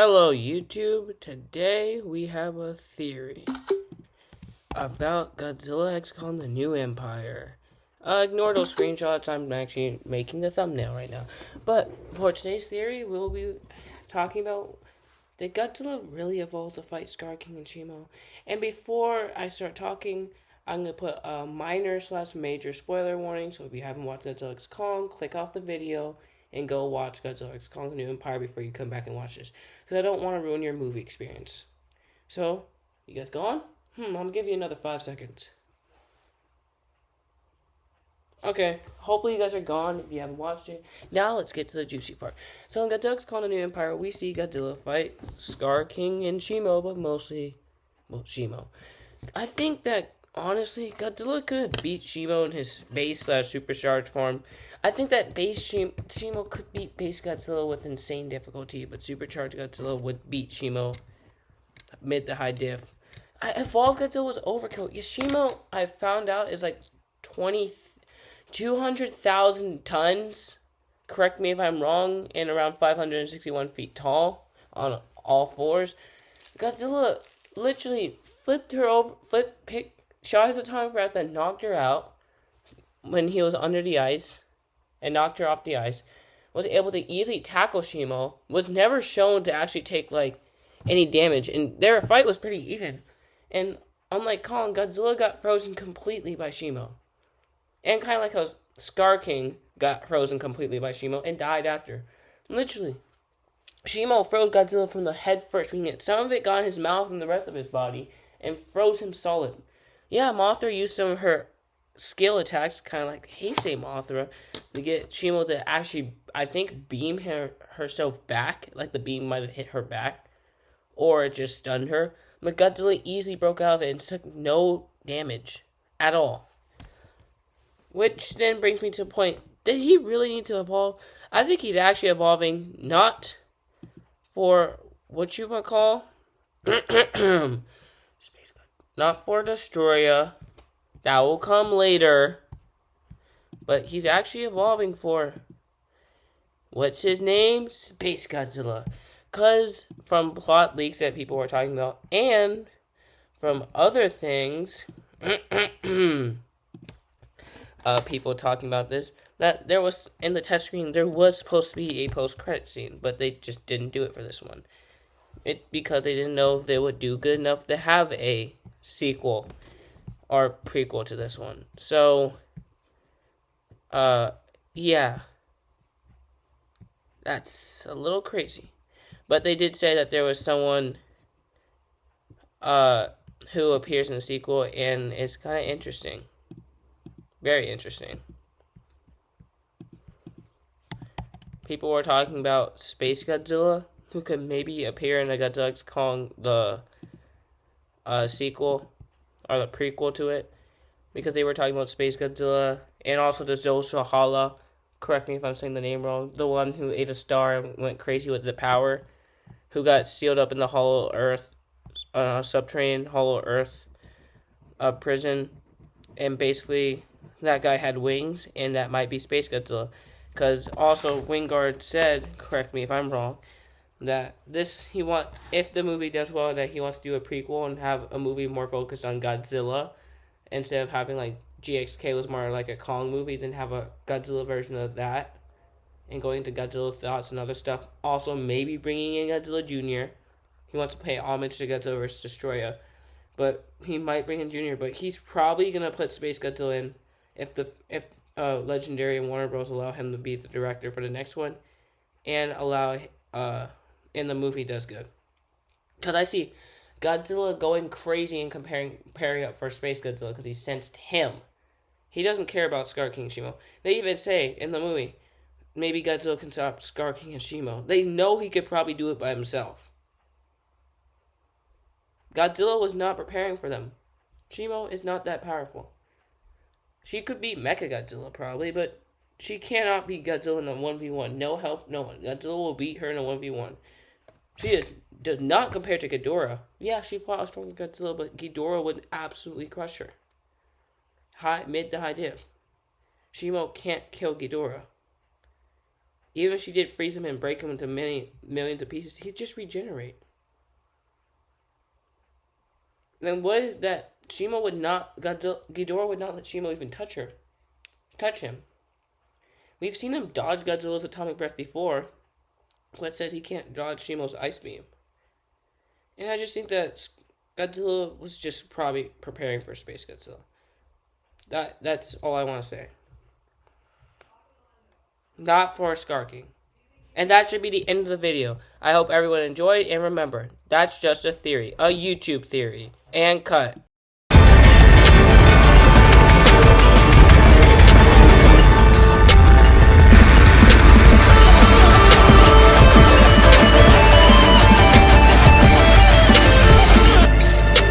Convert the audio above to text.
Hello YouTube, today we have a theory about Godzilla X Kong the New Empire. Ignore those screenshots, I'm actually making the thumbnail right now. But for today's theory, we'll be talking about, did Godzilla really evolve to fight Scar King and Shimo? And before I start talking, I'm going to put a minor/major spoiler warning, so if you haven't watched Godzilla X Kong, click off the video and go watch Godzilla X Kong the New Empire before you come back and watch this. Because I don't want to ruin your movie experience. So, you guys gone? I'm going to give you another 5 seconds. Okay, hopefully you guys are gone if you haven't watched it. Now let's get to the juicy part. So in Godzilla X Kong the New Empire, we see Godzilla fight Scar King and Shimo, but mostly, Shimo. I think that honestly, Godzilla could have beat Shimo in his base/supercharged form. I think that base Shimo could beat base Godzilla with insane difficulty, but supercharged Godzilla would beat Shimo mid to high diff. Evolved Godzilla was overkill. Shimo, I found out, is like 200,000 tons. Correct me if I'm wrong, and around 561 feet tall on all fours. Godzilla literally shot his atomic breath that knocked her out when he was under the ice and knocked her off the ice, was able to easily tackle Shimo, was never shown to actually take any damage, and their fight was pretty even. And unlike Kong, Godzilla got frozen completely by Shimo. And kind of like how Scar King got frozen completely by Shimo and died after. Literally. Shimo froze Godzilla from the head first, meaning some of it got in his mouth and the rest of his body, and froze him solid. Yeah, Mothra used some of her skill attacks, kind of like Heisei Mothra, to get Shimo to actually, I think, beam herself back, like the beam might have hit her back, or it just stunned her. But Godzilla easily broke out of it and took no damage at all. Which then brings me to the point, did he really need to evolve? I think he's actually evolving not for what you might call Space God. Not for Destroya. That will come later. But he's actually evolving for, what's his name? Space Godzilla. Because from plot leaks that people were talking about, and from other things, people talking about this, that there was, in the test screen, there was supposed to be a post-credit scene, but they just didn't do it for this one. Because they didn't know if they would do good enough to have a sequel or prequel to this one. So, yeah. That's a little crazy. But they did say that there was someone who appears in the sequel, and it's kind of interesting. Very interesting. People were talking about Space Godzilla, who could maybe appear in the Godzilla X Kong, the sequel, or the prequel to it, because they were talking about Space Godzilla, and also the Zoshahala, correct me if I'm saying the name wrong, the one who ate a star and went crazy with the power, who got sealed up in the Hollow Earth, subterranean Hollow Earth prison, and basically that guy had wings, and that might be Space Godzilla. Because also Wingard said, correct me if I'm wrong, that if the movie does well, that he wants to do a prequel and have a movie more focused on Godzilla, instead of having GXK was more like a Kong movie, then have a Godzilla version of that, and going into Godzilla thoughts and other stuff. Also, maybe bringing in Godzilla Jr. He wants to pay homage to Godzilla vs. Destroya, but he might bring in Jr., but he's probably gonna put Space Godzilla in if Legendary and Warner Bros. Allow him to be the director for the next one, and allow and the movie does good. Because I see Godzilla going crazy and pairing up for Space Godzilla because he sensed him. He doesn't care about Scar King and Shimo. They even say in the movie, maybe Godzilla can stop Scar King and Shimo. They know he could probably do it by himself. Godzilla was not preparing for them. Shimo is not that powerful. She could beat Mechagodzilla probably, but she cannot beat Godzilla in a 1v1. No help, no one. Godzilla will beat her in a 1v1. She does not compare to Ghidorah. Yeah, she fought a stronger Godzilla, but Ghidorah would absolutely crush her. Mid to high diff. Shimo can't kill Ghidorah. Even if she did freeze him and break him into many millions of pieces, he'd just regenerate. Then what is that? Ghidorah would not let Shimo even touch him. We've seen him dodge Godzilla's atomic breath before, but says he can't dodge Shimo's ice beam. And I just think that Godzilla was just probably preparing for Space Godzilla. That's all I want to say. Not for Skarking. And that should be the end of the video. I hope everyone enjoyed, and remember, that's just a theory. A YouTube theory. And cut.